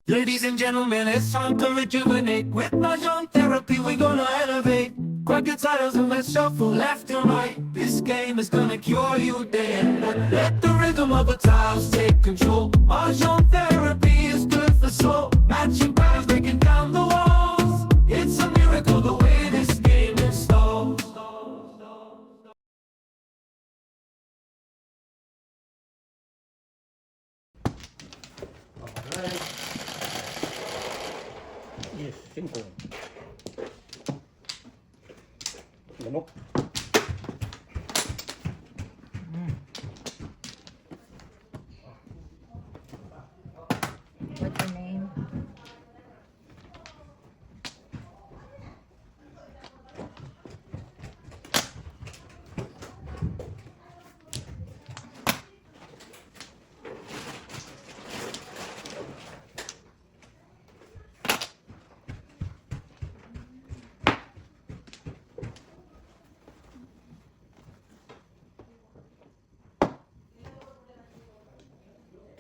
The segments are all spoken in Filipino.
Ladies and gentlemen, it's time to rejuvenate. With Mahjong therapy, we're gonna elevate. Grab your titles and let's shuffle left and right. This game is gonna cure you day and night. Let the rhythm of the tiles take control. Mahjong therapy is good for soul. Matching patterns, breaking down the walls. It's a miracle the way this game installs. Alright. Yes, 5. Ganok. What's your name?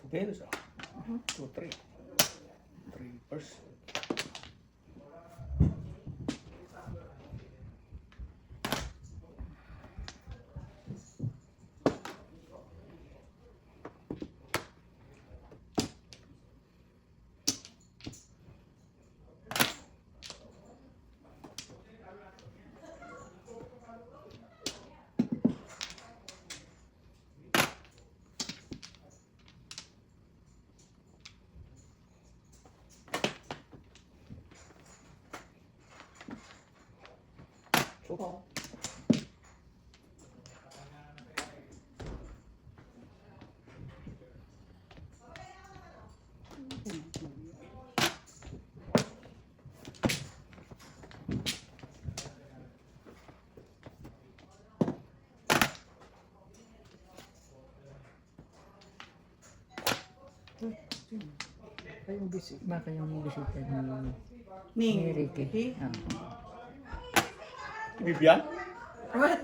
Two pairs, 2, 3. 3 pairs. So, Baka yung bisita Ni ni Ricky. Ricky? Ah. Bibian? What?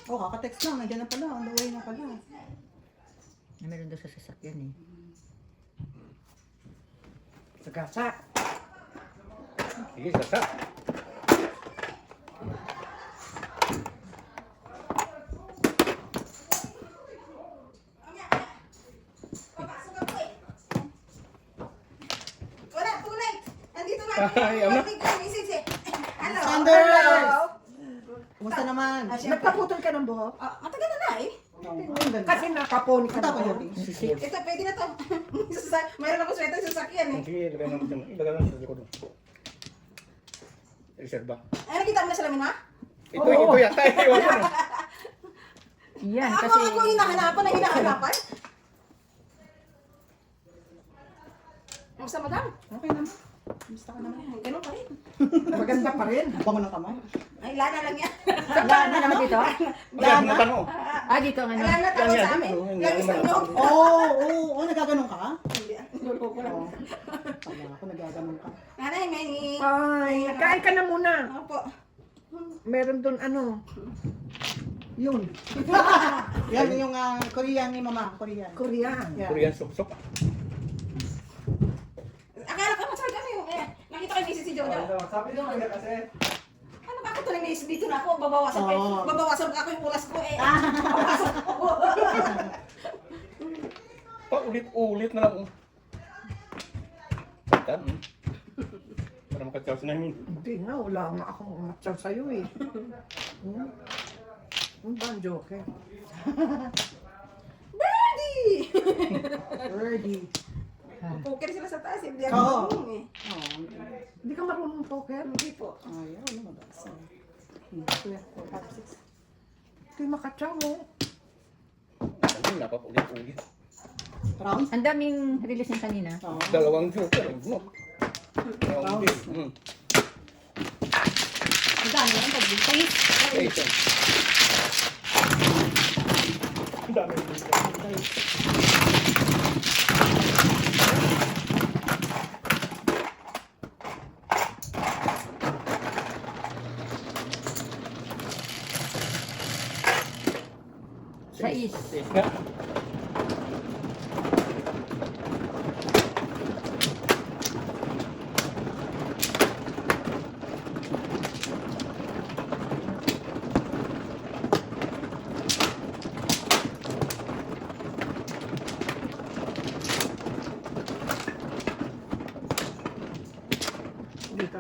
Oh, kaka-text lang. Nandiyan na pala. On the way na pala. Na meron doon sa sasakyan eh. Sagasa. Sige, sasa. Wala, tunay. Andito na. Ay, ama. Message eh. Hello. Sander! Hello. Kumusta naman? Nagpaputol ka ng buhok? Matagal na na eh. Kasi nakaponi ka na ba? Ito, pwede na to. Mayroon ako sweater sa sakyan eh. Sige, ilagay naman dyan. Ilagay naman sa likod. Reserva. Ay, nakita mo na salamin ha? Ito yata. Iwan mo na. Yan, Ako, kasi... ako hinahanapan na hinahanapan. Kamusta madam? Okay naman. Kumusta ka naman? Ganun pa rin. Maganda pa rin. Bango ng kamay. Ay, lana lang yan. Saan na naman dito? Yan, natanong. Ah, dito ang ano. Lana tao Yan, sa amin. yan. Langis ng loob. Oo, nagaganon ka? Hindi, lolo ko lang. Kala ako nagaganon ka. Nanay, may... Ay, kain ka na muna. Opo. Meron doon ano. Yun. Yan yung Korean ni Mama. Korean. Korean. Yeah. Korean sok-sok. Akala ka masarap kami yung nakita ko yung misis si Jojo. Sabi nyo kasi. Ano ba ako tuloy misis dito na ako, babawasan ko Oo. babawasan ako yung ulas ko eh. Babawasan ko. Paulit-ulit na lang. Tatan. Para makatsaw na yun. Hindi nga, wala nga akong umatsaw sa'yo eh. Ang ba ang joke eh? Birdie! Ready. Poker sila sa taas, hindi Oo. ako marunong eh. Hindi ka marunong poker? Hindi po. Ayaw, ano mabasa. 2, 4, 5, 6. Hindi makatsaw mo. Ano, napapaulit-ulit. Round? Ang daming release ng kanina. Oo. Dalawang joker. No. Dalawang big. Ang dami yan. Pag-face. Okay, so. Ang dami. Sais. Sige nga. Dito.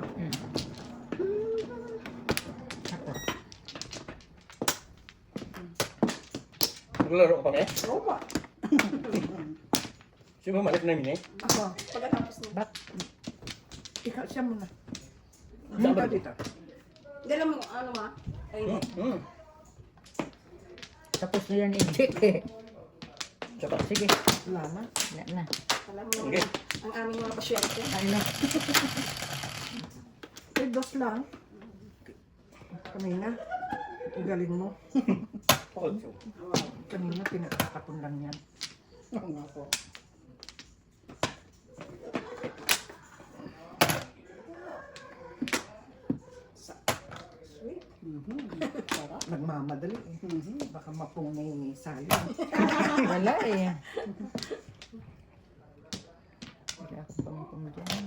Ako. Naglaro ka pa eh? Oo ba? Sino ba malit namin eh? Ako. Pagkatapos na. Bak. Ikaw siya muna. Saan ba? Dito. Dala mo, ano ma? Ay, Tapos na yan i-check eh. Siya pa. Sige. Wala na. Wala na. alam mo Okay. naman, ang aming mga pasyente. Ano? Dos lang. Kanina. Ang galing mo. Ocho. Kanina pinakakapon lang yan. Oo nga po. Sarap. Nagmamadali eh. Baka mapungay ni Sally. Wala eh. Wala akong pangkong dyan.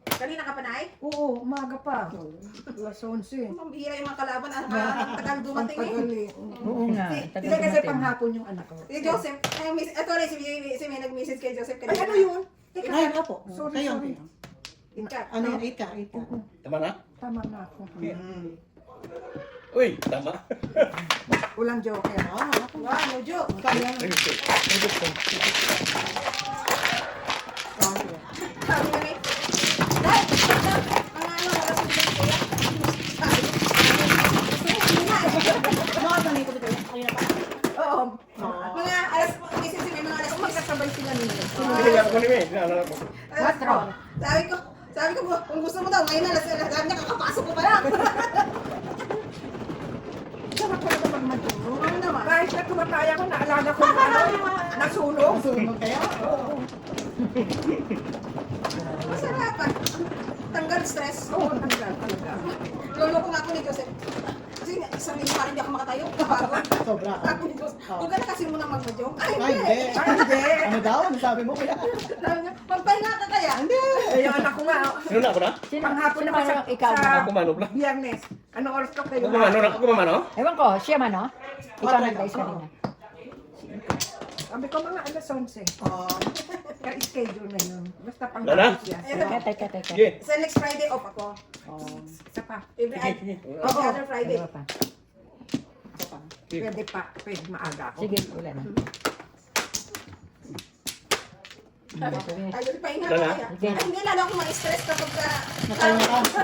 Kanina ka pa na ay? Oo, umaga pa. Alas 11. Mambihira yung mga kalaban, ang tagal Ang dumating eh. tagal eh. Oo nga. Si- tagal Hindi kasi dumating. panghapon yung anak ko. Si Joseph, ay, ito rin, si May nag-message kay Joseph Ay, kanina. ano yun? Ay, nga po. Sorry, Kayo, sorry. kayo. Ika. Ano yun? 8 ka, 8 ka. Tama na? Tama na ako. Uy, tama. Walang joke yan. Ah, Wow, no joke. kaya. Sabi kami, Dad, ang ano, oras yung dyan, kuya. Sabi, gusto mo, hindi na. Mga ganito dito. Ayun na pa. Oo. Mga alas, gising si May, mga alas, Magkasabay sila nila. Hindi ako ni May. Naalala ko. Quatro. Sabi ko, kung gusto mo daw, ngayon na, sabi niya, kakapasok ko pa lang. Sarap ko na naman matulog. Ano naman? Kahit na tumataya ko, naalala ko na ano, nasunog. Sunog kaya? Masarapan. Tanggal stress. Oo, tanggal talaga. Loloko nga ako ni Joseph. Kasi sarili pa rin hindi ako makatayo. Kapagod. Sobra. Sabi ni Joseph, huwag ka na kasi muna mag-joke. Ay, Ay, hindi. hindi. Ay, hindi. Ano daw? Ano sabi mo kaya? Sabi niya, magpahinga ka kaya. Hindi. Eh, yung anak ko nga, Sino na ako na? Sino, panghapon sino naman man sa, ang ikaw? sa Ako mano pala. Biyernes. Ano oras ka kayo? Ako mano na. Ako mano. Ewan ko, siya man oh. Ikaw nag-dice kanina. Sabi ko mga alas 11. Oh. Ka-schedule na yun. Basta pang Lala? siya. Teka. Sige. Sa next Friday off ako. Isa pa. Every Sige. every other Friday. Dalawa pa. Pwede pa. Pwede maaga ako. Sige, wala na. Ay, doon pahinga ka Lala? kaya. Sige. Ay, hindi, lalo ako ma-stress kapag ka... Nakahinga ka.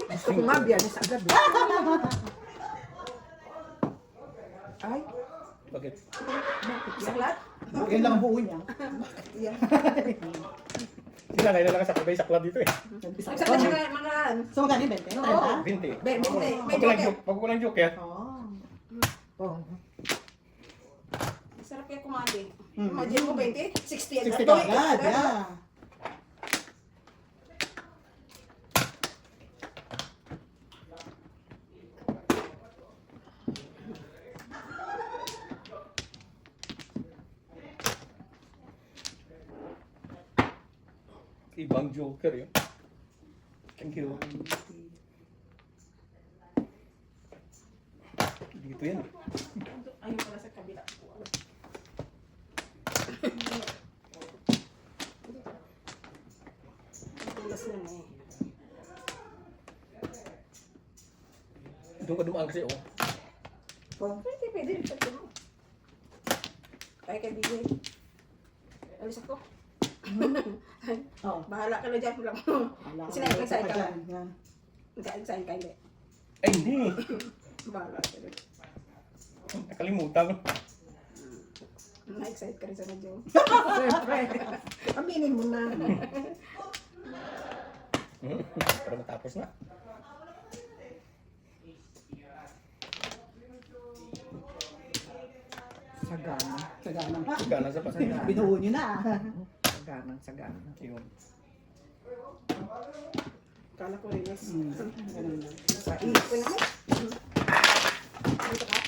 Gusto ko nga Biyernes agad. Ay, Bakit? Saklat? Yan lang ang buo niya. Sinanay na lang sa kabay saklab dito eh. Saklat siya mga... So, magkano yung 20? Oo. 20. May Pag joke. walang joke eh. Oh. oh. Sarap kaya kumandi. Imagine mo 20, 60 60 ka agad. Yeah. Ibang joker yun. Thank you. Dito yan. Ayun pala sa kabila. Tulas na eh. Doon ka dumaan kasi oh. Pwede rin pwede mo. Kaya kay DJ. Alis ako. Oh. Bahala ka na dyan. Wala ko. Sinay-excited ka ba? Yan, yan. Nagka-excited ka hindi. Ay hindi. Bahala ka rin. Nakalimutan. Na-excited ka rin sa medyo. Siyempre. Aminin mo na. Para matapos na. Sagana. Sagana pa. Gana sa pasaya. Binuho niyo na. Saganang. Yun. Kala ko rin is. Ganun lang. Sa Ito na mo. Dito ka.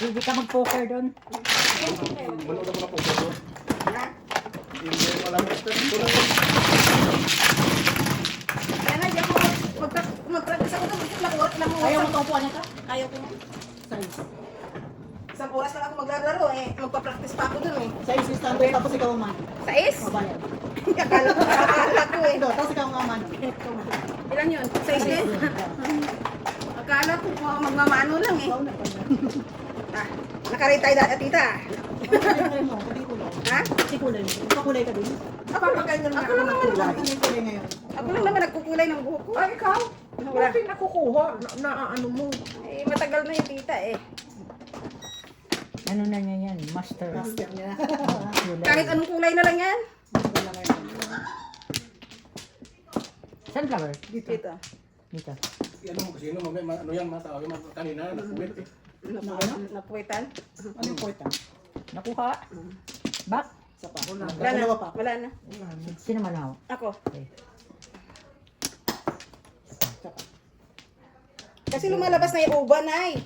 Hindi ka mag-poker doon. Manood ako na po ito. Ha? Hindi ko alam. Kaya nga, di ako mag-practice ako ito. Ilang oras Ayaw lang. mo itong upuan nito? Ayaw ko. Size. Isang oras lang ako maglalaro eh. Magpa-practice pa ako dun eh. Size is standard, tapos ikaw ang man. Sais? Mabayad. Akala ko eh. Ito, tapos ikaw ang man. Ilan yun? Sais din? Akala ko magmamano lang eh. Ikaw na pa yan. Ah, nakaretay na tita. Kulay mo, pati kulay. Ha? Pati kulay mo. Pakulay ka din. Papaganyan na Ako ako lang ng naman kulay. Ano yung kulay ngayon? Ako lang naman nagkukulay ng buhok ko. Ay, ikaw? Wala. Bakit nakukuha? Na ano mo? Eh, matagal na yung tita eh. Ano na niya yan? Master. Master niya. Kahit anong kulay na lang yan. Master na ngayon. Sunflower. Dito. Dito. Ano mo kasi ano yan mga tao, yung mga kanina, nakuwit eh. Napuwitan. Ano yung important? Nakuha. Back. Isa pa. Wala Dalawa na. pa. Wala na. Sino manaw? Ako. Okay. Isa pa. Kasi lumalabas na yung uban ay.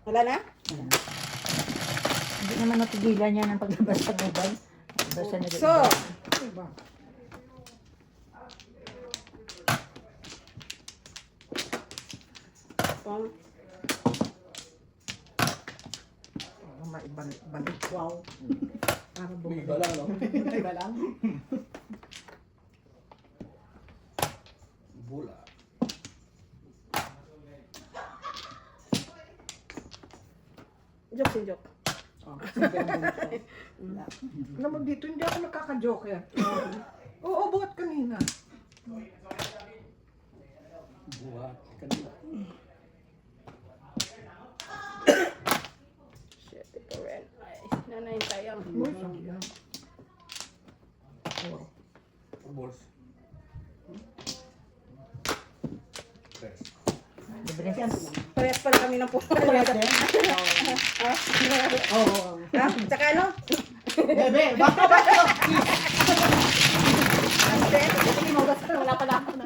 Wala na? Hindi naman napigilan niya ng paglabas sa uban. Basta na So, Diba? pang Maibalik. Wow. Para May bumalik. iba lang, no? Iba lang. Bula. joke si joke. Oh, simple ang bunot ko. Naman dito, hindi ako nakaka-joke yan. Oo, buhat kanina. Buhat. Kanina. Shit, ito rin. Ay, nanay sayang. Uy, sayang. Balls. Tres. Libre. Parehas pala kami ng puno. Parehas din? Oo. Ha? Tsaka ano? Bebe, baka ba ito? Ante? Wala pa lang ako na.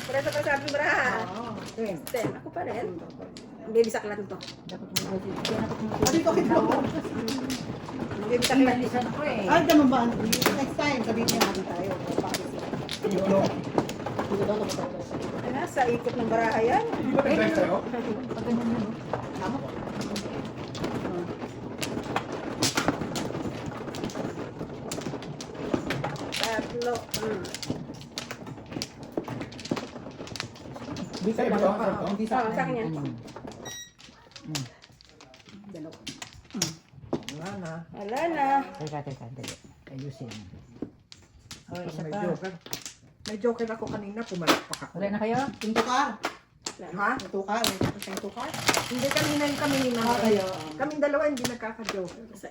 Parehas pala sa ating braha. Ten. Ten, ako pa rin. Baby saklat to. Dapat mo dapat mo. Ano ito kita mo? Baby saklat. Pinalisan ako eh. Ay, ganun ba? Next time, sabihin niya natin tayo. Yolo. Dito daw ito. Ano, sa ikot ng baraha yan. Hindi ba nag-drive tayo? Pag ganyan na, no? Tama ko. Tatlo. Hindi sa Ito, dalawa. ito. Hindi sa Oh, sa akin yan. dalawa. Wala na. Wala na. Teka, dali. Ayusin. Oh, isa May pa. joker. May joker ako kanina, pumalakpak ako. Wala na kayo? Yung tukar. Ha? Yung tukar. Yung tukar. Hindi kanina yung kami ni Mama. kayo. Kaming dalawa hindi nagkaka-joker. Sa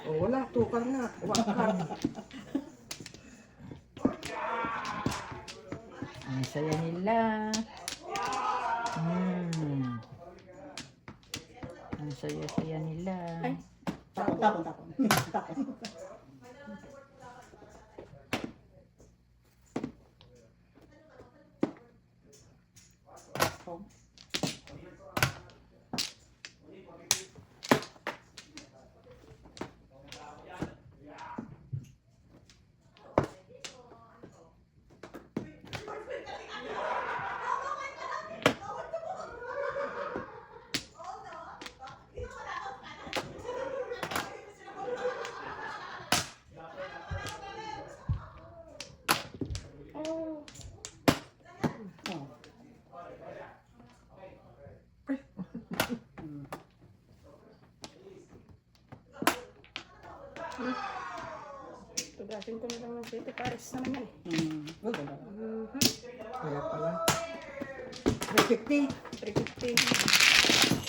Oh, wala, tukar na. Wakar. Ang saya nila. Ang saya-saya nila. Ay. Tapon. Tapon. Oh. Tugasin ko na lang ng dito. Pares naman yan eh. Kaya pala. 350. 350.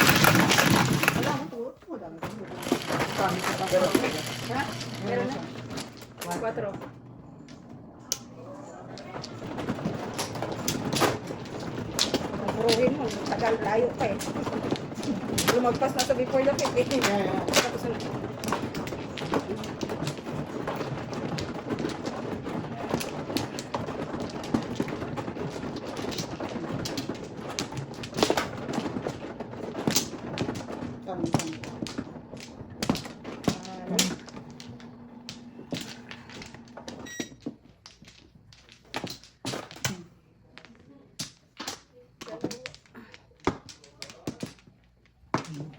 Wala mo to. Wala mo to. Ha? Meron na? 4. Buruhin mo, tagal layo pa eh. Lumagpas na sa before the fit eh. Tapos na.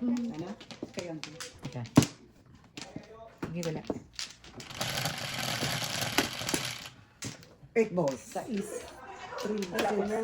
Ano? Kaya. Okay. Sige, wala. 8 balls. Sa is. 3, Wala ko na.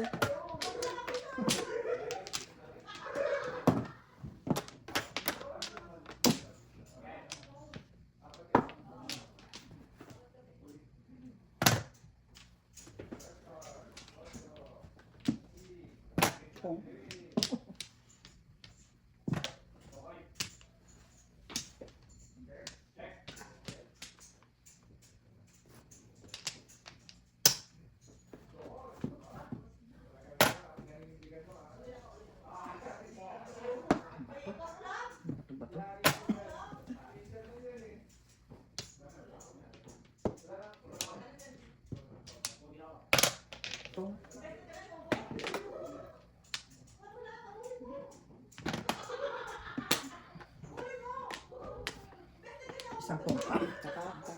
Isang tongpa.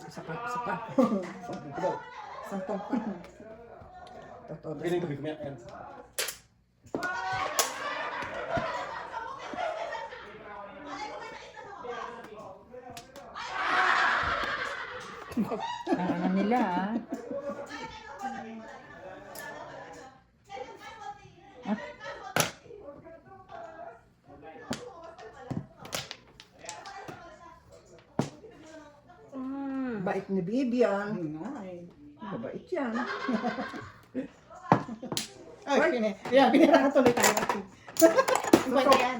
Isa pa. Isang tongpa. Totoo. Piling tubig kumaya. Ayan. Ang ano nila, ah. Bait ni Bibian. Ay. Mabait yan. Ay, pinira ka tuloy tayo. Pwede yan.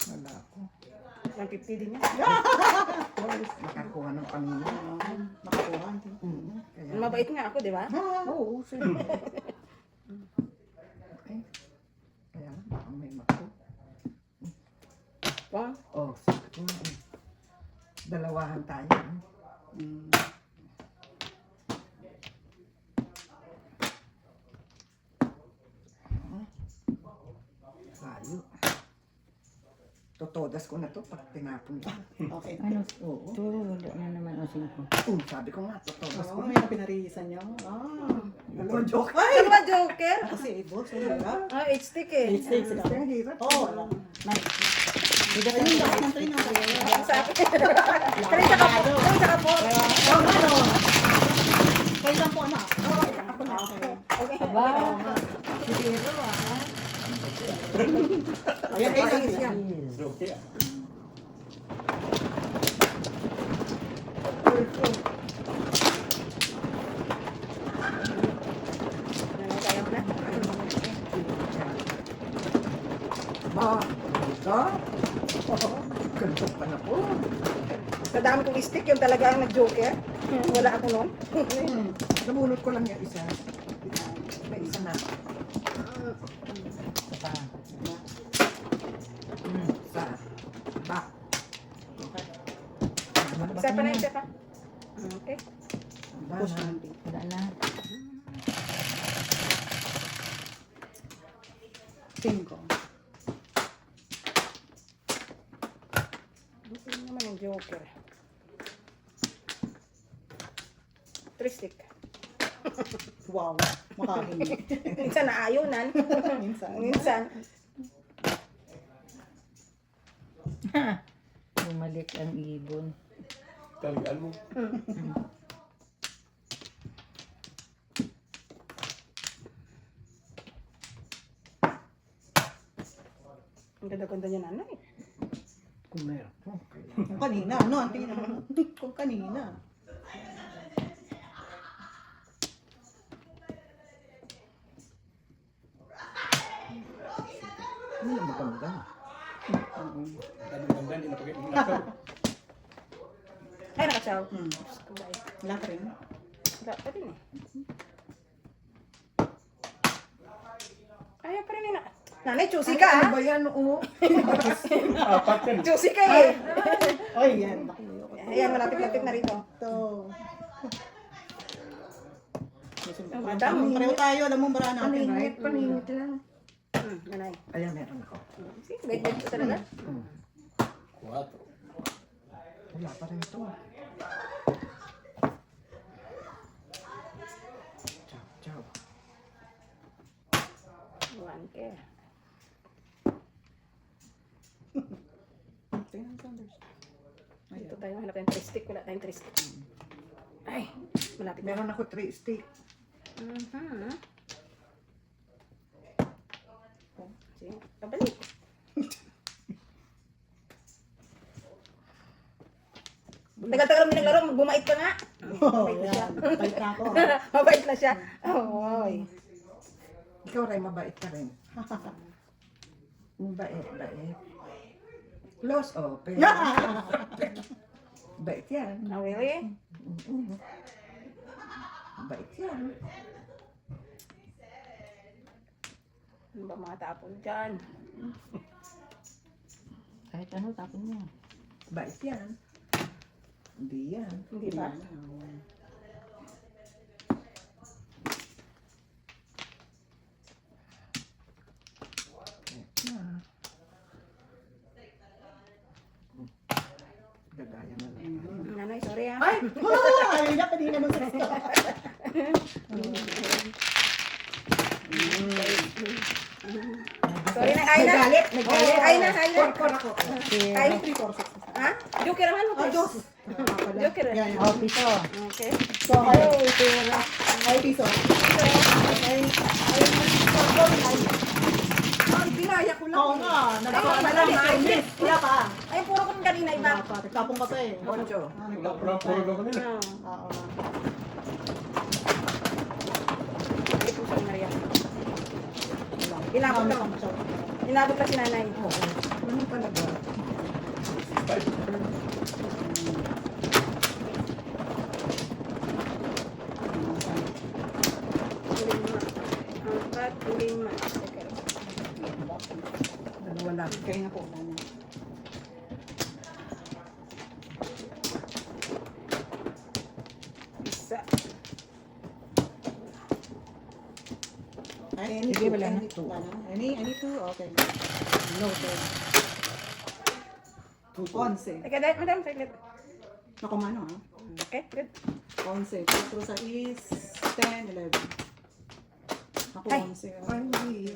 Wala ako. 150 din yan. Makakuha ng kanina. Makakuha. Kaya, Mabait nga ako, di ba? oo, sige. Okay. Kaya, baka may mako. Wow. Oh, dalawahan tayo. Layo. Totodas ko na to pag tinapon ko. Okay. Ano? Oo. Ito, wala na naman ang 5. Sabi ko nga, totodas ko Oh, na. may pinarisan niyo. Dalawa joke. Ano ba, Joker? Kasi boss, ano ba? Ah, 8 stick eh. Six sila. Ang hirap. Oo. Bida ka Ayun, na. lahat ng trino. Sa akin. 3 saka 4. Kaya lang po, ano? Ako na. Okay. Aba, siguro, ah. Ayan, Ayos ayun. yan. Okay. Kaya mo na. Ba, ito? Ganito pa na po. Sa dami kong stick, yung talaga ang nag-Joker. Wala ako noon. Nabunot ko lang yung isa. May isa na. Isa pa. Sa back. Isa pa na, isa pa. Okay. Push Ba, natin. Wala na. 5. Buti naman yung Joker. 3 stick. Wow. Makahingi. Minsan naayunan. Minsan. Minsan. Bumalik ang ibon. Talagaan mo. Ang ganda-ganda niya nanay. kung meron. Kung kanina, ano? Ang tingin naman. Kung kanina. Ano na maganda? Dami ng ganda, hindi na pag-inakaw. Ay, nakasaw. Wala ka rin. Wala pa din eh. Nanay, choosy Ay, ka, ano ha? ba yan? Oo. Apat yan. Choosy ka, eh. Ay, yan. Ayan, malapit-lapit na rito. Ito. Madam, Pareho tayo, alam mo bara natin, right? Paninit lang. Nanay. Ayan, meron ako. See, guide ko talaga. 4. Wala pa rin ito. Ciao, ciao. 1K. Tingnan Sanders. Dito tayo, hanap tayong 3 stick. Wala tayong 3 stick. Ay, malapit na. Meron ako 3 stick. Mhm. Oh, sige, pabalik. Tagal-tagal mo naglaro, bumait ka nga. Oh, yan. Balik na ako. Mabait na siya. Oy. Ikaw, Ray, mabait ka rin. Mabait, bait. Close open. Bait yan. Oh, really? Bait yan. Ano ba mga tapon dyan? Kahit ano, tapon mo. Bait yan. Hindi yan. Hindi ba? Na. Gagaya na lang. Nanay, sorry ah. Ay! Ay, na kanina nung sa Sorry na, ay na. Nagalit, nagalit. Ay na, ay na. Kor ako. Ay, 3, 4, 6. ha? Joker naman. Oh, Diyos. Joker. Yan, yan. Oh, piso. Okay. So, ay, pera. Ay, piso. Ay, Ay, binaya ko lang. oo nga. Nagkakaroon na madali. lang. Miss, wala pa. Ay, puro kong kanina iba. Wala pa. Nagtapong ka pa eh. Ocho. Wala pa puro daw kanina. Oo. Oo. Ay, puso na riyan. Inabot lang. Inabot lang si nanay. Oo. Ano talaga? Lima. Apat, lima. Teka. Dalawa lang. Kaya nga po. Ano. Isa. Ay, any Sige, two. wala na. Any two. Wala na. Any two? Okay. Noted. 11. Teka, dahil, madam, saglit. Nakumano ha? Okay, good. 11. 4 sa is 10, 11. Ako Ay. 11. Ay, hindi.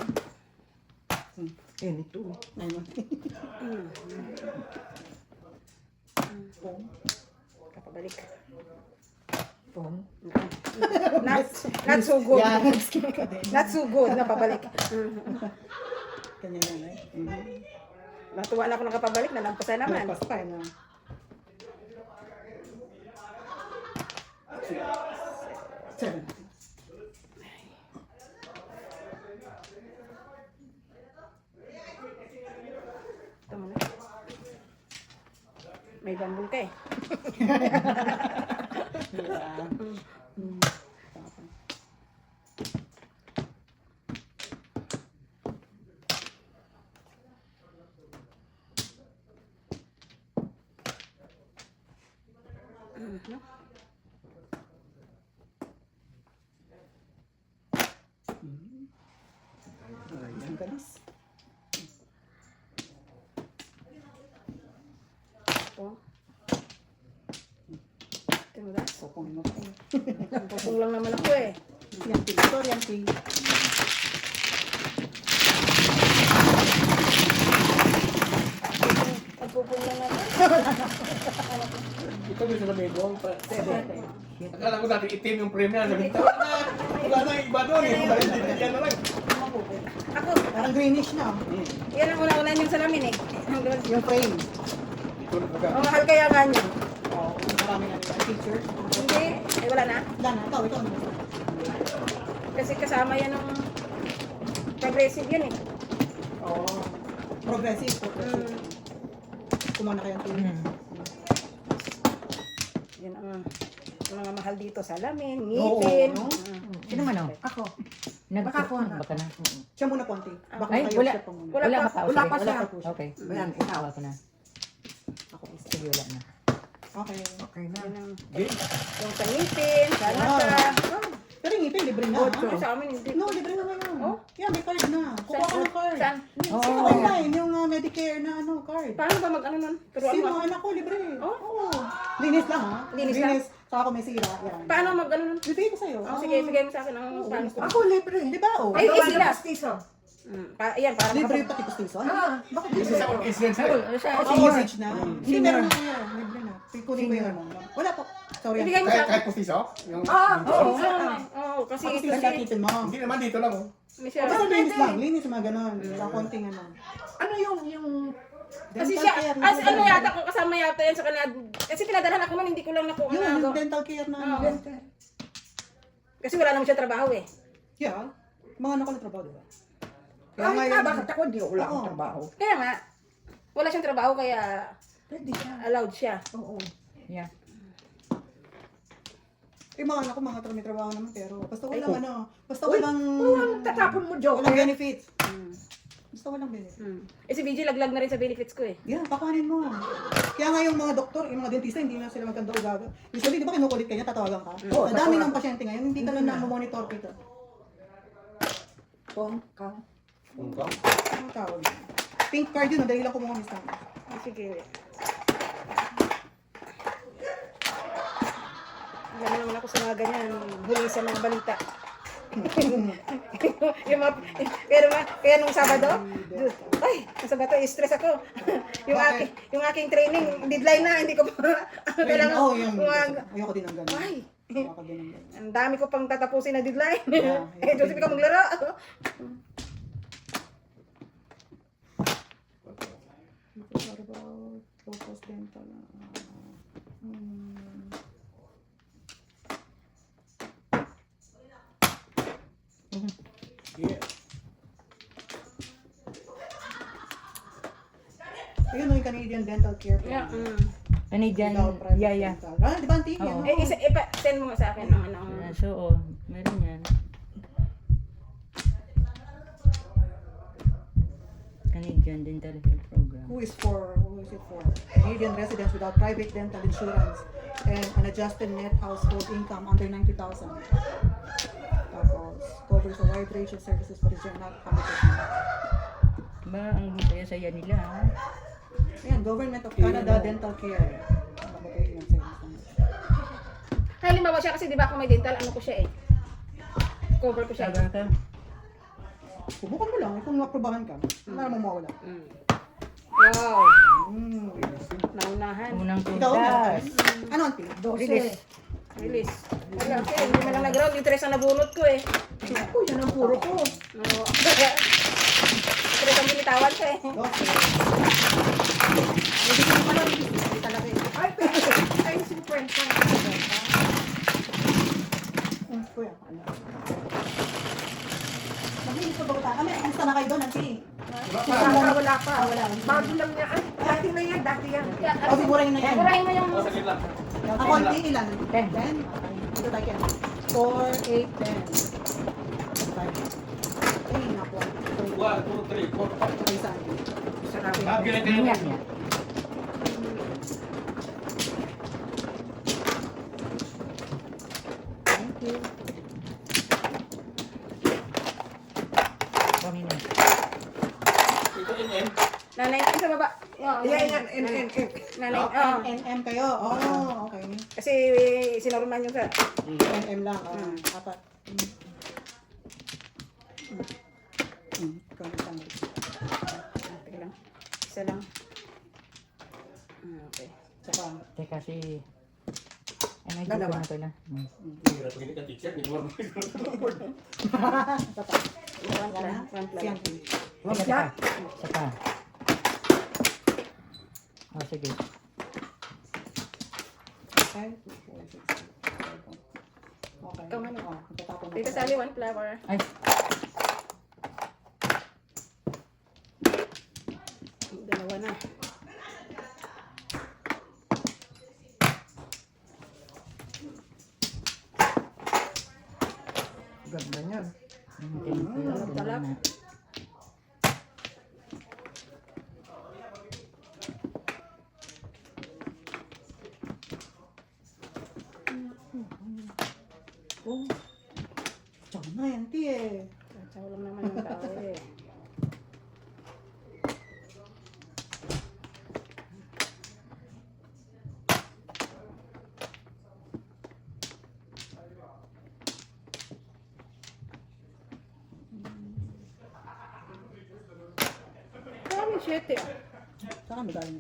Any two. Ayun. Kapabalik. Pong. Not so good. Yeah, skip ka din. Not so good na pabalik. Kanya yan eh. Natuwa na ako nakapabalik, nalampasan naman. Nagpas pa na. Seven. Ito muna. May bambul ka eh. Yeah. Ang galis. Ito. Ito mo guys. Pupong mo pa eh. Pupong lang naman ako eh. Yan, pig. Ito, yan, pig. Pupong lang naman. Ito din sa lamig ko. Seven. Akala ko dati itim yung frame niya. Sabi ko, wala na yung iba doon. Yung balik yan na lang. Ako, Parang greenish na. Oh. yan ang una-una yung salamin eh. Yung frame. Ito na taga. Ang mahal kaya nga niyo. Oh, marami na nila. Picture. Hindi. Ay wala na. Wala na. Ikaw. Kasi kasama yan ng progressive yun eh. Oh. Progressive. Progressive. Kumana kayong team. Yun ang mga mahal dito. Salamin, Oo, ngipin. no? Mm. Sino man oh? Ako. Makakuha na. Baka na. Siya muna, Ponti. Baka Ay, kayo, wala. siya pa muna. Wala Wala pa. pa pa. Wala Sige. pa siya. Wala pa. Okay. Ayan, ikaw. Ako na. Ako isa. Sige, wala na. Okay. Okay na. Game. Yung sa ngipin, sa mata. Pero yung ngipin, libre na. Ocho. ha? Sa amin hindi. No, libre na ngayon. Oh? Yeah, may card na. Kukuha ka ng card. Saan? Oo. Sa online, yung Medicare na card. Paano ba mag-ano nun? Turuan Sino? mo. Anak ko, libre. Oh? Oo. Linis lang, ha? Linis lang? Saka ako may sira. Yan. Paano mag-ano nun? Bibigay ko sa'yo. Oh, sige, bigay mo sa akin ang paano. Ako, libre. Di ba? Oh. Ay, Ay, sila. Pustiso. Ayan, para Libre pati pustiso. Bakit This libre? is our incident, sir. Sa Oh, senior. message na. Hindi, meron na kaya. Libre na. Kunin ko yung ano. Wala po. Sorry. Ibigay mo sa Kahit akin. pustiso? Yung Oo. Oo, kasi Pustiso na titin mo. Hindi naman dito lang, oh. Michelle. Basta linis lang. Linis mga ganon. Sa konting ano. Ano yung Kasi dental siya, care, as ano dental yata ko kasama yata yan sa kanila. Kasi pinadalhan ako man, hindi ko lang nakuha Yun, na. yung dental care na ano. Oo. Kasi wala naman siya trabaho eh. Yeah. Mga anak ko na trabaho, diba? Kaya ngayon- bakit ako hindi wala akong Oo. trabaho. Kaya nga, wala siyang trabaho kaya Pwede siya. allowed siya. Oo. Yeah. Mga anak ko, mga may trabaho naman, pero basta walang ano, basta walang, Oo, tatapon mo, Joker. walang benefits. Hmm. Basta walang benefits. Eh si BG laglag na rin sa benefits ko eh. Yeah, pakuhanin mo. Kaya nga yung mga doktor, yung mga dentista, hindi na sila magkanda-ugaga. Usually, di ba kinukulit ka niya, tatawagan ka? Oo, Sa dami tatawagan. ng pasyente ngayon, hindi ka lang na-monitor kita. Pong, kang. Ano tawag? Pink card yun, dahil lang kumuha ni Stan. Sige. Alam mo naman ako sa mga ganyan, huli sa mga balita. yung mga, kaya nung Sabado, ay, nasa bato, stress ako. yung aking training, deadline na, hindi ko pa, kailangan, Oo, yung mga- ayoko din ng ganun. ay, Ayoko din ng ganun. ang dami ko pang tatapusin na deadline. Yeah, Eh, Josephine ka maglaro. What about focus dental? Yeah. Ayun yung Canadian Dental Care Plan. Yeah, Canadian. Without private Yeah, yeah. dental. Ah, di ba, Auntie? Oo. Yan, oh. Send mo nga sa akin ang ano. So, meron yan. Canadian Dental Health Program. Who is it for? Canadian residents without private dental insurance and an adjusted net household income under 90,000. Tapos, covers a wide range of services but is not competition. Ba, ang saya-saya nila. Ha? Ayan, Government of Canada Dental Care. Nakabagay yung service naman. Halimbawa siya kasi di ba kung may dental, ano ko siya eh. Cover ko siya. Sabar ka. Subukan mo lang, kung maprobahan ka, wala namang mawala. Wow. Mm. Naunahan. Unang Ikaw, puntas. ano, Auntie? Release. Release. Wala, kasi hindi man lang nag-round. Yung tres ang nabunot ko eh. Ako, yan ang puro ko. Oo. Tres ang binitawan ko eh. Okay. Hindi ko pala hindi talaga eh. Ay, pwede. Ay, 50. Kuya, ano? Maglinis pa ba ko tayo? Kamusta na kayo doon, Auntie? Wala pa. Bago lang niya. Ay, dati na yan, dati yan. O, sigurahin na yan. Burahin mo yung... Saglit lang. Ako, Auntie, ilan? 10. 10? Dito tayo, Ken. 4, 8, 10. Ay, naku. 1, 2, 3, 4, 5. Okay, sa Auntie. Sarapin. Ganyan, Minyak ganyan. niya. Thank you. Bangin na. Ito, NM. Nanay, sa baba. Yan, yan. Nanay, oo. NM kayo? Oh, okay. Kasi sinorman yung sa... NM lang, apat. Ikaw na lang. Teka lang. Isa lang. Okay. Saka, Teka, si... Ay, may Dalawa. na pala. Hirap pagiging ka teacher, hindi mo saka. Front Wala lang. na? Front Si lang. Auntie. Teka, teka. Saka. Oh, sige. 5, 2, 4, 6, 7. Okay. Ikaw ano? Oh, itatapon na Dito ko. sali, one flower. Ay, Dalawa na. Ganda niyan. Wala na. Oh. Tsaka na yan, ti eh. Tsaka lang naman yung tao eh. Dami, 7 ah. Saan ba galing?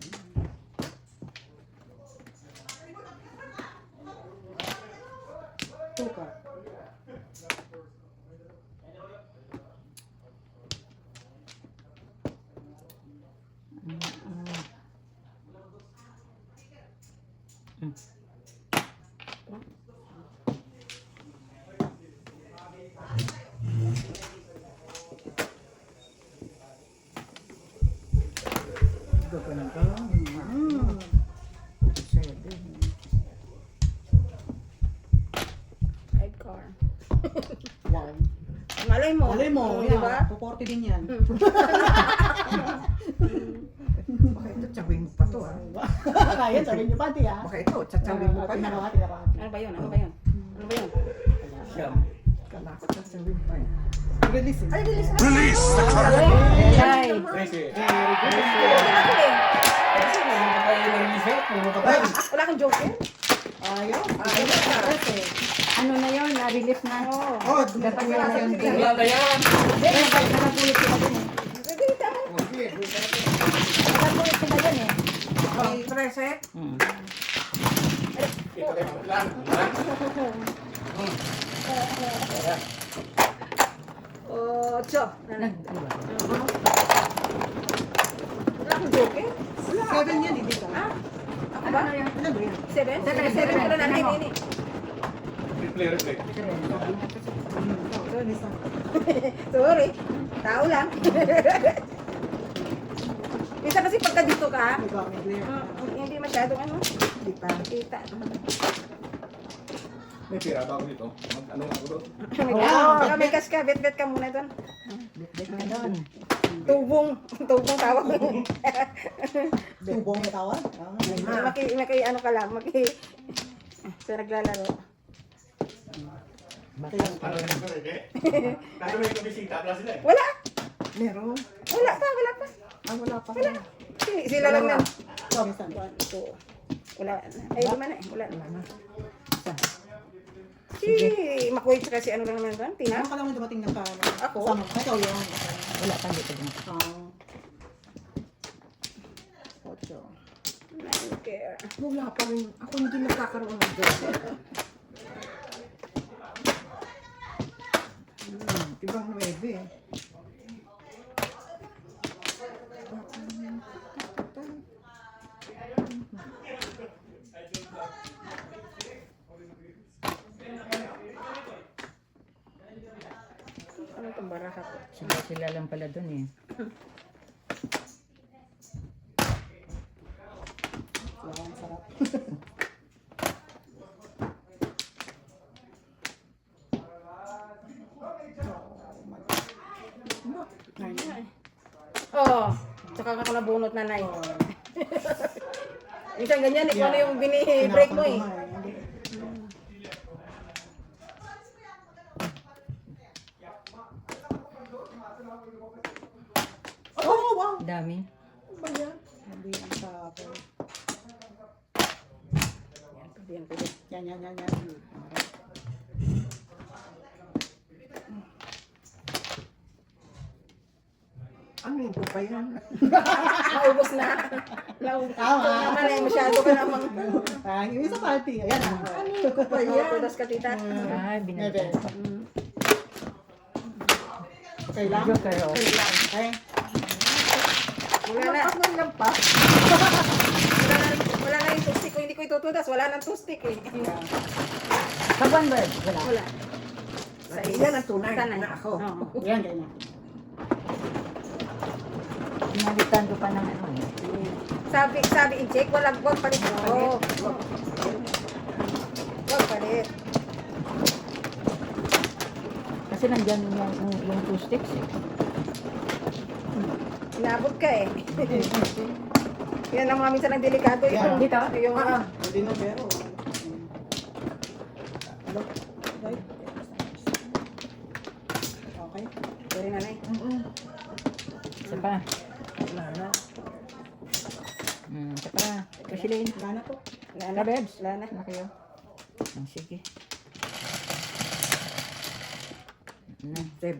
Tuka. Ito pa lang ka. Sidecar. Wow. Malay mo. Malay mo, Oh, yan. di ba? 240 din yan. Baka ito, tsawin mo pa to ah. Kaya, sabi niyo pati ah. Baka ito, tsawin mo pa na. Tinakawati, tinakawati. Ano ba yun? Ano ba yun? Ano ba yun? Siyam. Kalakot, tsawin pa eh. Release eh. Ay, bilis na. Release the current. Ay. Tracy. Wala kang joker? Ayaw. Ayaw ka. Ano na yun? Na-release na. Oo. Oh, Dapat wala na yung deal. Wala na yan. Hindi, nakapulit sila dun eh. Pwede tama. Nakapulit sila dun eh. Preset. Ocho. Wala kang joker? 7 yan, hindi ka. Ako ba? Ano ba yan? 7? 7 ko na nanay ini. Replay, replay. Release na. Sorry. Tao lang. Minsan kasi pagka dito ka, May gamit clear. hindi masyadong ano, Hindi pa. kita. May pira ba ako dito? Ano ako doon? Baka may cash ka, bet-bet ka muna doon. Bit-bit na doon. Tubong tawag. Tubong na tawad? Maki ano ka lang, sa naglalaro. Ano yung pwede? Nasa may kabisita pala sila eh. Wala! Meron. Wala pa. Wala pa. Wala. Sila lang yan. Sorry, son. 1, 2. Wala. Ay, di man eh. Wala. na. Si Makoy tsaka si ano lang naman doon, Tina. Ano ka lang dumating na pa? Ako? Sama. Ikaw yun. Wala pa dito din. Ocho. I don't care. Wala pa rin. Ako hindi nagkakaroon ng joker. Tibang 9 eh. Ano itong baraha ko? Sila lang pala dun eh. Wow, ang sarap. Oh, tsaka ka nabunot na nai. Minsan ganyan, ikaw na yung bini-break mo eh. Oh, wow! Dami. Hindi ang sapo. Yan, pwede. Yan. Ano yung pa yan? Naubos na. Naubos. Tama. Naman eh, masyado ka namang. Yung isa party. Ayan. Ano ko pa yan? Tudas ka, tita. Ay, binigyan. Kailang? Joker oh. Okay. Wala na. pa. Wala na yung toothpick ko. Hindi ko itutudas. Wala nang toothpick eh. Sa one word. Wala. Wala. Sa Yan ang tunay Tanay. na ako. Oo. Yan, ganyan. Pinalitan ko pa ng ano eh. Sabi i-check, wag palit. Oo. Wag palit. Kasi nandyan yung two sticks eh. Inabot ka eh. Yan ang mga minsan ang delikado ito. Dito? Yung Hindi na pero. Hello? Right? Okay. sorry nanay. Isa pa. Wala na. Isa pa. Pasilin. Wala na po. Wala na. Kabebs. Wala na. Na kayo. Sige. 7.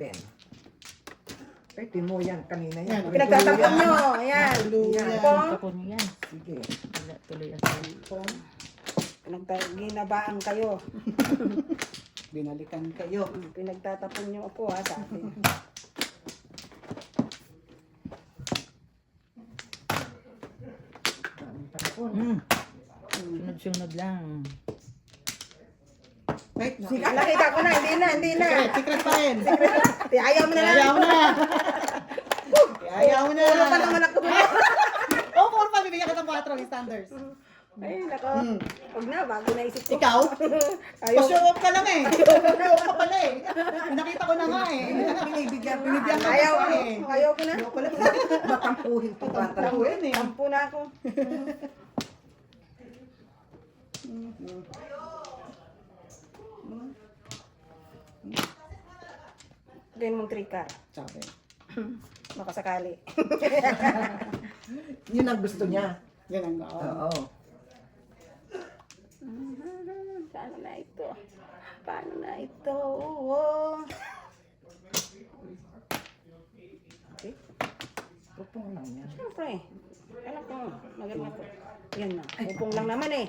Pwede mo yan, kanina yan. Yan. Pinagtatapon nyo. Ayan. Hallelujah. Pong. Tapos mo yan. Sige. Wala tuloy ako. Ginabaan kayo. Binalikan kayo. Pinagtatapon nyo ako ha sa atin. Sunod-sunod lang. Wait, na. Nakita ko na. Hindi na. Secret pa rin. Ayaw mo na lang. Ayaw na. Ayaw na. Puro pa naman ako. Oh, 4 pa, bibigyan ka ng 4 standards. Ay, nako. Huwag na, bago naisip ko. Ikaw? Ayaw. Pa-show off ka lang eh. Show off ka pala eh. Nakita ko na nga eh. Binibigyan Binibigyan ka Ayaw pa ko. eh. Ayaw ko na. Ayaw pala. matampuhin to bata. Tahuin eh. Tampo na ako. Gawin mong trika. Sabi. Baka sakali. Yun ang gusto niya. Yan ang gawin. Oo. Paano na ito? Paano na ito? Oo. Okay. Pupong lang yan. Siyempre. Alam ko. Magaling ako. Yan na. Upong lang naman eh.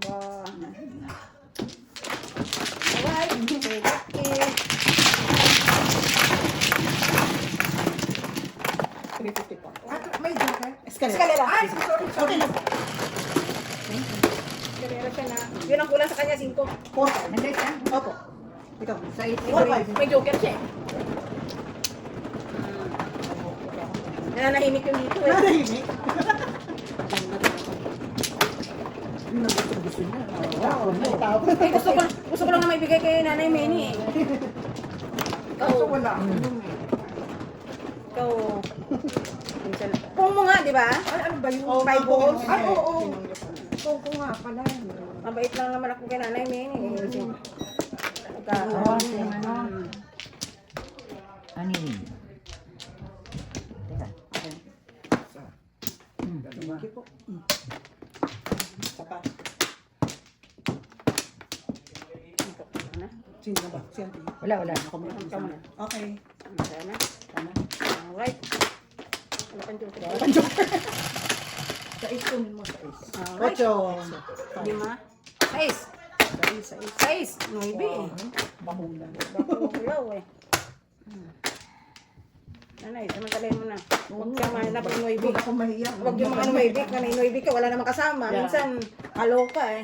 Wow. Alright. Okay. Okay. 350 po. At may jacket. Eskalera. Ay, sorry. Okay na. Eskalera siya na. Yun ang kulang sa kanya, 5. 4-5. Hindi siya. Opo. Ikaw. Sa May joker siya eh. Nananahimik yung dito eh. Nanahimik. yun ang gusto niya. Oo, may tao. Eh, gusto ko lang na maibigay kay Nanay Meni eh. Kaso wala. Ikaw. Minsan. Kung mo nga, di ba? Ay, ano ba yun? 5 balls. Ay, oo. Oo nga pala. Mabait lang naman ako kay Nanay Meni eh. Kasi, Oo, yung ano. Anin. Teka. Thank you po. Sapa. Sino na ba? Siya. Wala. Ako muna. Ikaw muna. Okay. Sana. Tama. Alright. Wala pang joker. Sa is kunin mo sa is. Alright. 8. 6. 6. 9. Bahulan. Bakulaw eh. Nanay, samantalay mo na. Huwag ka mahanap ng 9. Huwag ako mahiya. Huwag yung mga 9. Kung 9 ka, wala namang kasama. Yeah. Minsan, kaloka eh.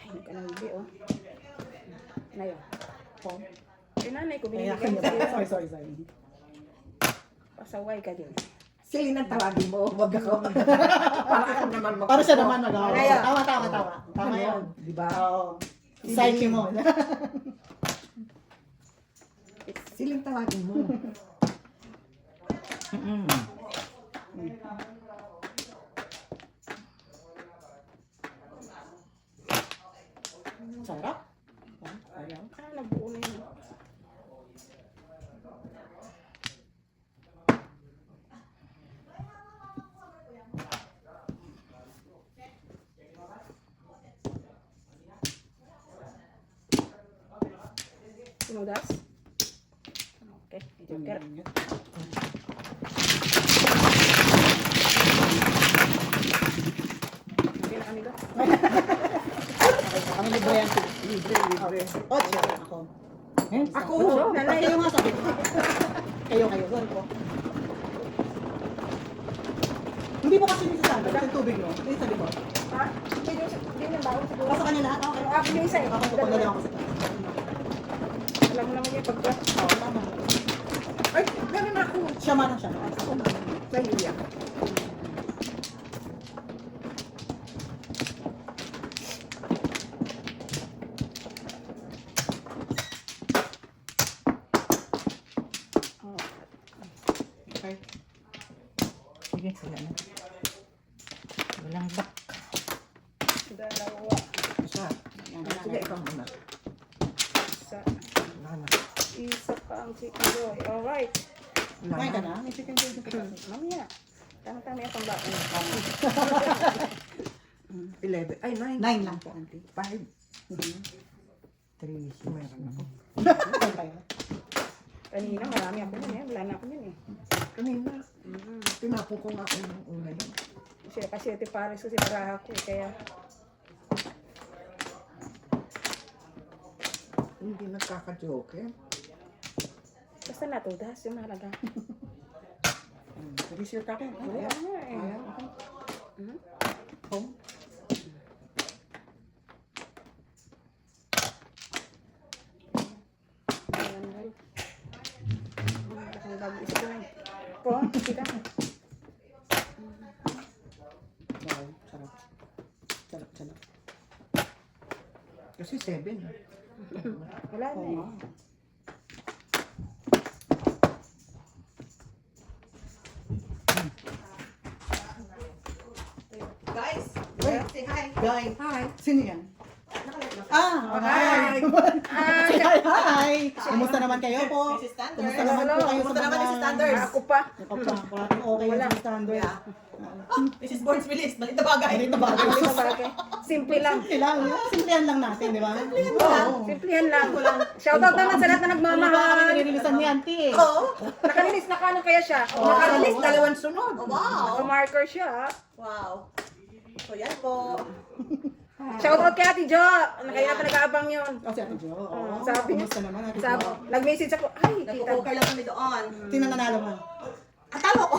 Ay, hindi ka nang hindi oh. Nayo. Phone. Eh, nanay ko Kaya binibigyan kanya. sa'yo. Sorry. Pasaway ka din. Silin ang tawagin mo. Huwag ako. Para ako naman mag- Para siya naman nag-awa. Ano yun? Tama. Tama yun. Di ba? Oo. Psyche mo. Siling tawagin mo. Sarap. Ayaw. Ah, nabuo na yun. Sinudas? Okay, joker. Okay na kami doon. Kami libre yan. Libre. 8. Ako. Ako. Nanay. Kayo nga sabi ko. Kayo. Sorry po. Hindi mo kasi nisasabi. Kasi tubig mo. Hindi sabi ko. Ha? Hindi yung baon siguro. Para sa kanya lahat. Okay. Ako yung isa eh. Ako po na lang ako sa taas. Alam mo naman yung pagka. Oo, tama. Ay, meron ako. Siya man siya. Ako man. Nahiya. Okay. Sige, wala na. Walang back. Dalawa. Isa. Sige, ikaw muna. Isa. Wala na. Isa pa ang chicken joy. Alright. Wala Kumain ka na. na? May chicken joy ka. Mamaya. Tama-tama yung pambak. 11. Ay, 9. 9 lang po, auntie. 5. 3, Meron ako. Saan tayo? Kanina marami ako nun eh. Wala na ako nun eh. Kanina. Tinapon ko nga ako ng una yun. Kasi ito pares ko si Paraha ko eh. Kaya Hindi nagkaka-joke eh. basta natudas yung mahalaga. Sige, sure ka rin. Wala na eh. Home. Ang bago isa ko eh. Po, kita. Wow, sarap. Sarap, sarap. Kasi 7. Wala na eh. Guys, say hi. Guy. Hi. Sino yan? Hi! Ah, Hi! Kumusta naman kayo po? Mrs. Standard. Kumusta naman po kayo Kumusta sa naman, mga... Mrs. Standards? ako pa. Ako pa. Parating okay Wala. yung standard. Yeah. Mrs. Bones Willis, maliit na bagay. Ganito ba? Hindi ko bagay. Simple lang. Kailangan yan. Simplihan lang natin, di ba? Oo, simplihan lang. Shoutout naman sa lahat na Ano ba kami nagmamahal. nililisan ni auntie eh? Oo. Nakalinis na kano kaya siya? Nakalinis, dalawang sunod. Oh, wow. Naka-marker siya. Wow. So yan po. Shoutout kay Ate Jo. Kaya pa nag-aabang yun. Kasi Ate Jo, oo. Sabi niya. Kumusta naman Ate Sabi, Jo? nag-message ako, ay, kita. Nagpo-poker lang kami doon. Sino nanalo mo? Talo ko.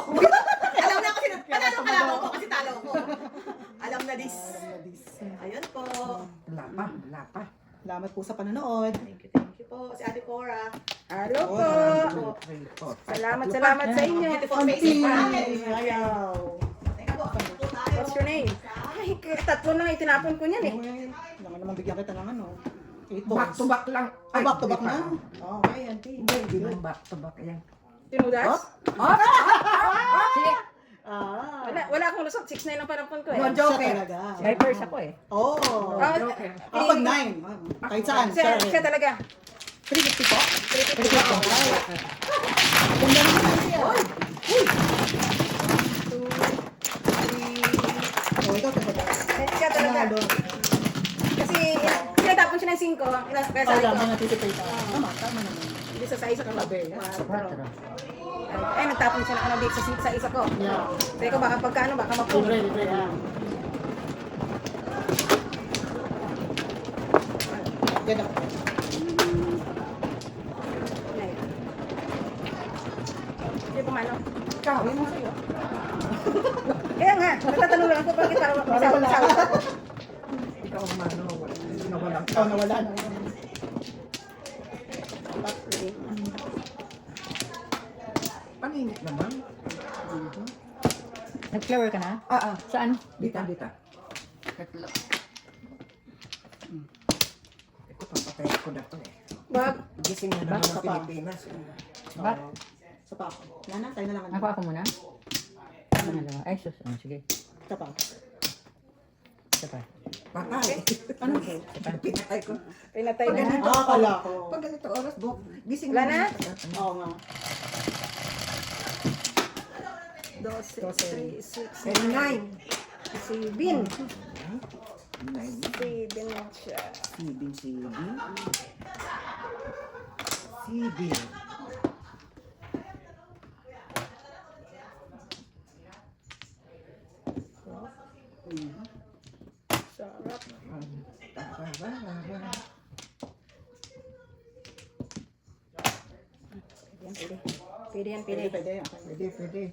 Alam na kasi, panalo ka lang ako kasi talo ko. Alam na this. Ayun po. Wala pa. Wala pa. Salamat po sa panonood. Thank you po. Si Ate Cora. Hello po. 2, 3, 4. Salamat sa inyo. Beautiful faces namin. Ayaw. Teka po. Po tayo. What's your name? Ay, tatlo na itinapon ko niyan eh. Naman bigyan kita ng ano. 8 Back to back lang. Ay, back to back hindi pa. na? Okay, auntie. Hindi, hindi man back to back yan. Tinudas? Sige. Ah. Wala akong lusot. 6'9" ang parampon ko eh. Yung Siya joker. talaga. Vipers ako eh. Oh. Ah, Kapag 9. Kahit saan. siya talaga. 350 po? 350 po. Ganda naman natin yan. Oh, ikaw talaga. Siya talaga. Nanalo. Kasi pinatapon siya ng 5. Kaya Oh, sabi lang, ko, anticipate ako. Tama naman. hindi sa isa ka ba? 4. Ay, nagtapon siya ng ano dito sa isa ko. Yeah. Sabi ko, baka pagkano, baka mapun. Libre. Ganda. Hindi pumano. Ikaw, yun mo sa'yo. Kaya nga, nagtatanong lang ako bakit parang Wala. ako. Ikaw ang mano. Nawalan ka. Ikaw nawala na. Paninit naman. Nag-flower ka na? Ah. Saan? Dita. Tatlo. Ito, papatay ko na to eh. Wag. Gising na naman Basta ng pa. Pilipinas. Back? Sa pa ako. Yan na, tayo na lang. Ako muna? Pangalawa. Ay, sus. Oh, sige. Sa pa. Isa pa. Patay. Ano to? Pinatay ko. Pinatay na. Kala ko. Pag ganito oras, gising Wala na? Oo nga. 12, 3, 6, And 9. si Bin. 9. Si Bin siya. Sibing. Sarap. Yan, pwede. Pwede yan, pwede. Pwede.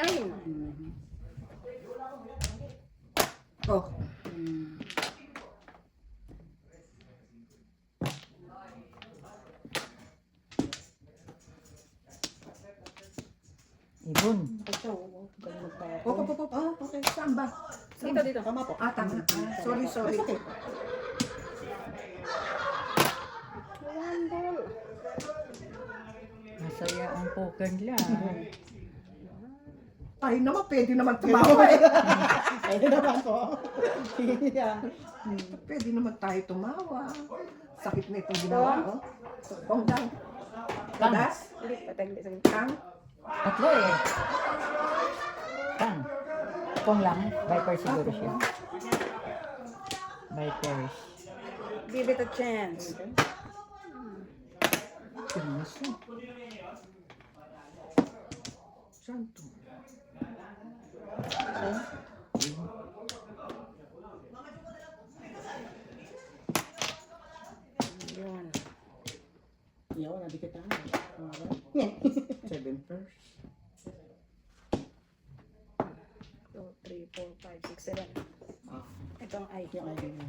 9. Oh. Ibon. Okay. Saan ba? Dito, dito. Tama po. Ah, tama. Sorry. Okay. One ball. Masaya ang poker nila. Tayo naman, pwede naman tumawa eh. Pwede naman po. Yeah. Pwede naman tayo tumawa. Sakit na itong ginawa, oh. Pongdang. Kadas? Hindi, patay, hindi. Sige. Kang? Tatlo eh. Kan. Pong lang. Viper siguro siya. Vipers. Give it a chance. Pinuso. Santo. Yun. Yun, nadikit na. Seven first. 2, 3, 4, 5, 6, 7. Itong ay. Yung ID niya.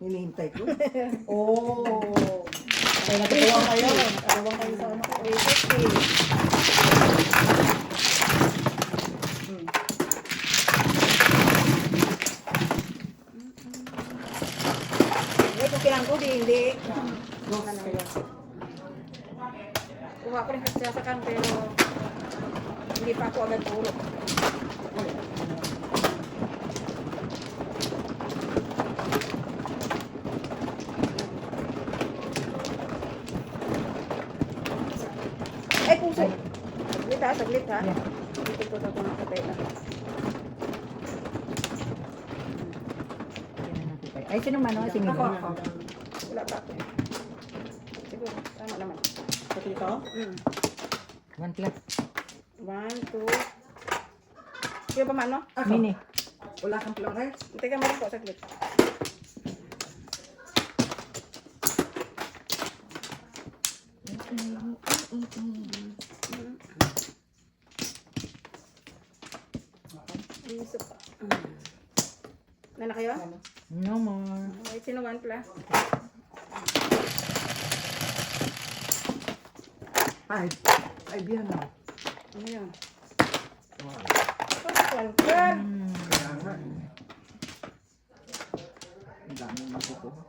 Hinihintay ko. Oh! Ay, natutulong kayo. Natutulong kayo sa ano. 350. Hindi, kung pinanggudi, hindi. Ano yun? Kuha ko rin kasi sasakan, pero hindi pa ako agad puro. Ay, puso. Saglit ha, saglit ha. Yeah. Dito ko ito ng kapay na. Ay, sino man o? Singin Ako, mo. ako. Wala pa ako. Siguro, tama naman. Pati ito? One plus. 1, 2. Sino pa man, no? Mini. Wala kang flores? Teka mo rin po, saglit. Iso pa. Na kayo? No more. Ay, sino 1 plus? Five. Five yan, oh. Ano yun? Wow. 1 plus. Kaya nga. Ang dami makukuha.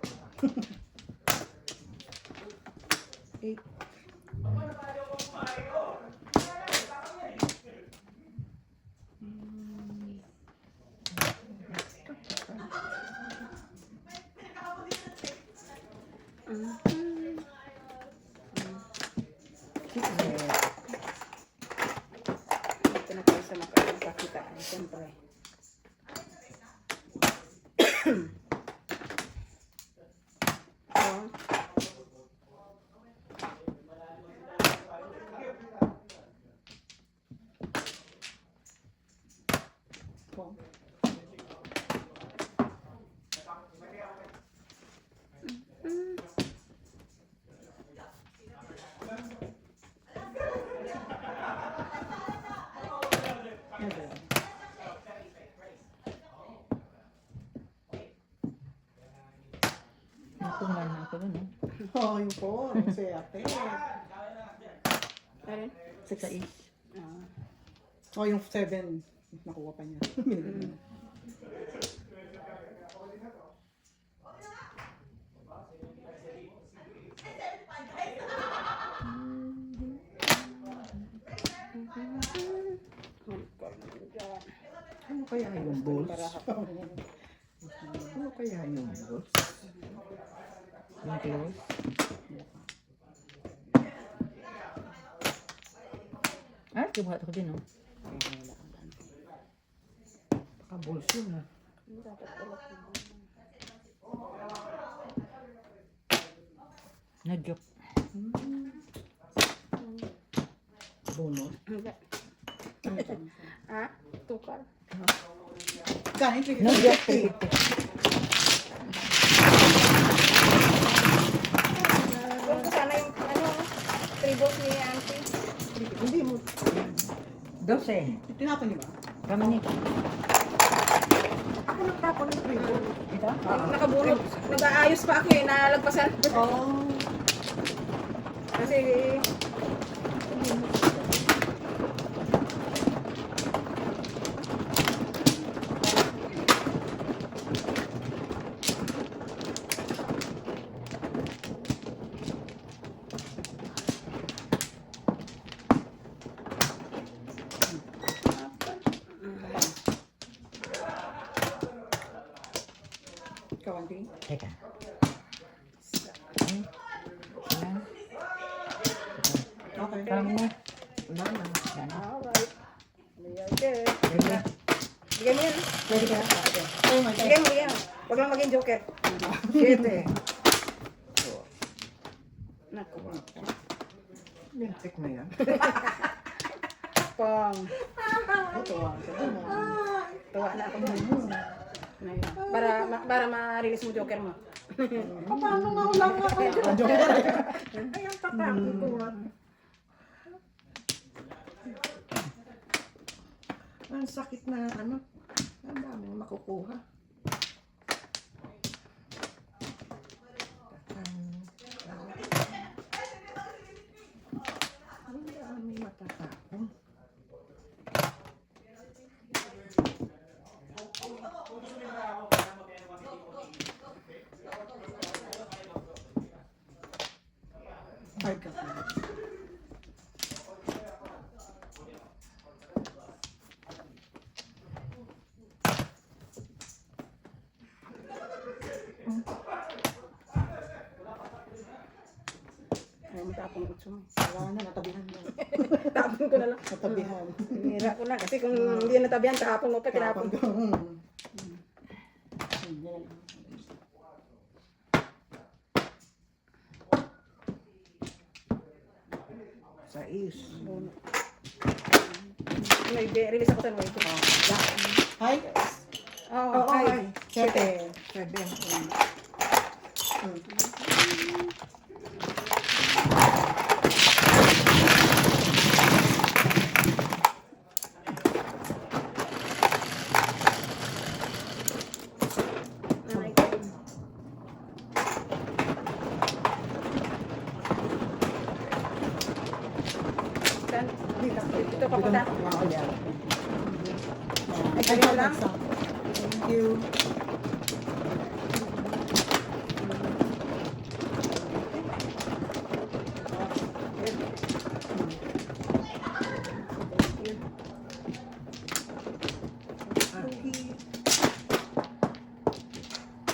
Eight. Ito na tayo sa makakita. Siyempre. Oh. Natungan na ako dun. Oh, yung po. Yung si ate. Ayun. Six sa is. Ah. Oh, yung 7. Nakuha pa niya. Binigyan niya. Ano kaya yung balls? Ano kaya yung balls? Yung close. Ah, kibuhat ako din, oh. Baka balls yun, ah. Nag-joke. Bonus. Ah, tukar. Kain, sige. Nag-joke. 350. Huwag ko sana yung, ano, tribos ni Auntie. Hindi mo. 12. Tinapon niyo ba? Kami nito. Ako nagtapon ng tribo. Ito? Nakabunot. Nag-aayos pa ako eh, nalagpasan. Oh. Kasi, Ikaw, Auntie. Teka. Ay. Yan. Okay. Kami na. Wala na. Yan. alright. Okay. Ready? Bigyan mo yan. Ready ka? Oh my God. Bigyan mo, bigyan mo. Huwag lang maging joker. 7. Naku. Lintik na yan. Pang. Tuwa. Tawa na ako. Ngayon. Para ma-release mo joker mo. Paano nga wala nga kayo? Ay, ang tatapon ko nga. Ang sakit na ano. Ang daming makukuha. Ang daming matatapon. Five ka. Ayaw mo tapong utso mo. Wala na, natabihan mo. Tapon ko na lang. Natabihan. Hira ko na. Kasi kung hindi na natabihan, kahapon mo pa tinapon ko. Sais. Release ako sa 9. Hi. Oh, Oo, ay. ay. 7. 7. Ay. Saan? Dito papunta. Oo, yan. Ay, ganyan lang. Thank you.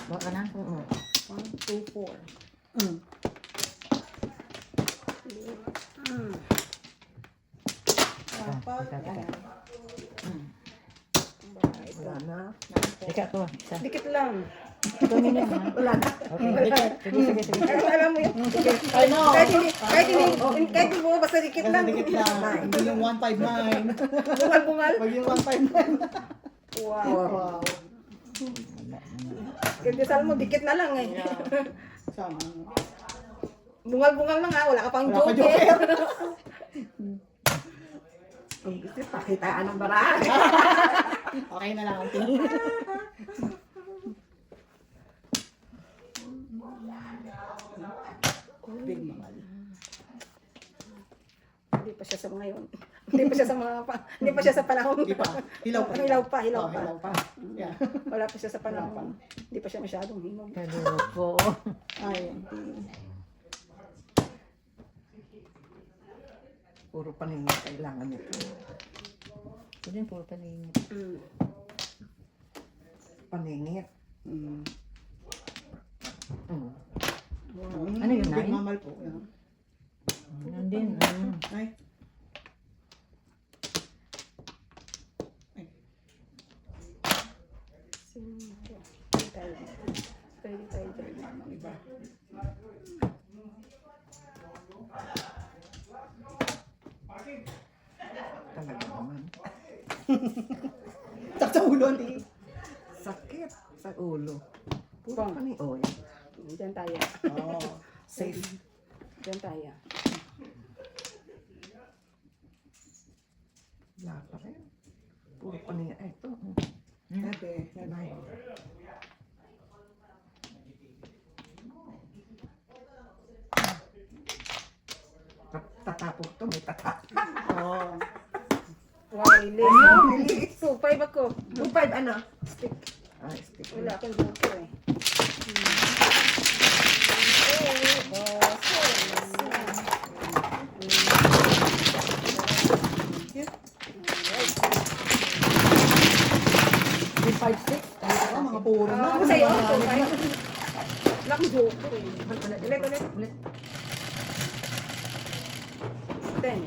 Baka na. 1, 2, 4. Apat. Teka. Wala na. Teka to. Isa. Dikit lang. Kami na. Ha? Wala na. Okay. Sige. Alam mo yun. I know. Kahit hindi mo, basta dikit lang. Dikit lang. Hindi yung 159. Bungal-bungal. Pag yung 159. Wow. Wow. Kasi sal mo, dikit na lang eh. Sama. Bungal-bungal lang ha, wala ka pang Wala pa joker. Ang gusto, pakitaan ng baraan. Okay na lang. Auntie. Big mahal. Hindi pa siya sa ngayon. Hindi pa siya sa mga hindi pa siya sa panahon. Hindi pa. Hilaw pa. Hilaw pa. Oh, hilaw pa. Yeah. Wala pa siya sa panahon. Hindi pa siya masyadong hinog. Kaloko. Ay, auntie. Puro paningin kailangan nito. Ito din puro paningin. Paningit. Ano yun, Big nine? mamal po. Yeah. Nandun. Ay. Pwede tayo dyan. Iba. Talaga naman. Tak sa ulo, auntie. Sakit sa ulo. Puro Bang. paning. Oh, Dyan tayo. Oh, safe. Dyan tayo. Wala pa rin. Puro pa niya. Ito. Ebe, ebe. Tatapok to. May tatapok. Oh. Wireless. 2.5 ako. 2.5 ano? Stick. Ah, stick. Wala akong buko eh. Yung 5-6. Oh, mga puro na. Ako sa'yo, 2.5. Wala akong buko eh. Ulit. 10.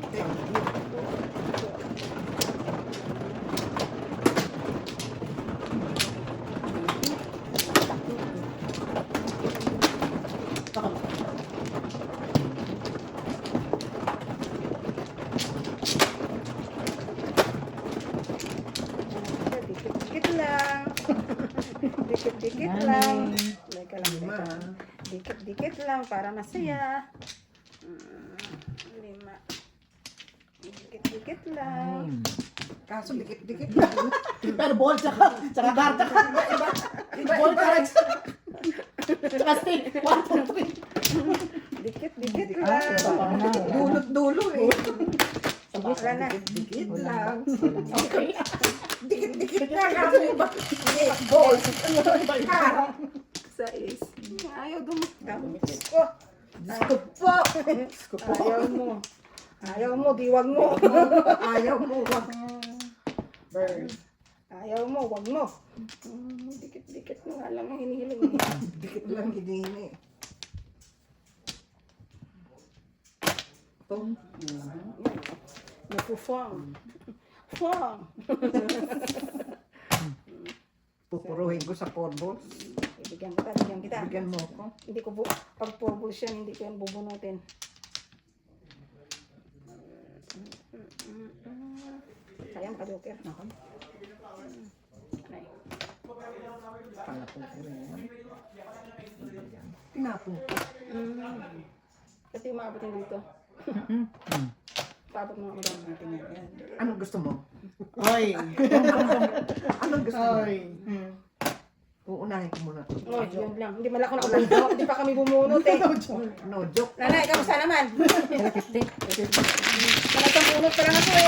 Dikit-dikit lang. Dikit-dikit lang. Teka lang, teka lang. Dikit-dikit lang para masaya. 5. Dikit-dikit lang. Kaso dikit-dikit. Pero ball, tsaka karta ka. Ball cards. Tsaka stick. 1, 2, 3. Dikit-dikit lang. Dulot-dulo eh. Wala na. Dikit lang. Okay. Dikit-dikit lang. Kaso iba. Ball. Harap. 6. Ayaw dumakta. Oh, Diyos ko po. ayaw mo. Ayaw mo, diwag mo. Ayaw mo. Wag. Burn. Ayaw mo, wag mo. Dikit-dikit mo nga lang ang hinihiling. Dikit lang hinini. Ito. Napufang. Fang. Pupuruhin ko sa 4 balls. Bigyan kita. Bigyan mo ako. Hindi ko pag 4 balls yan, hindi ko yan bubunutin. Sayang ka, Joker. Ay. Pala pupuruhin. Tinapon ko. Kasi umaabotin dito. Paabot mga madami natin yan. Anong gusto mo? Oy. Anong gusto mo? Oy. Uunahin ko muna ito. Oh, yun lang. Hindi malaki na ako. Hindi pa kami bumunot eh. No joke. Nanay, kamusta naman? 350. Nagpambunot pa lang ako eh.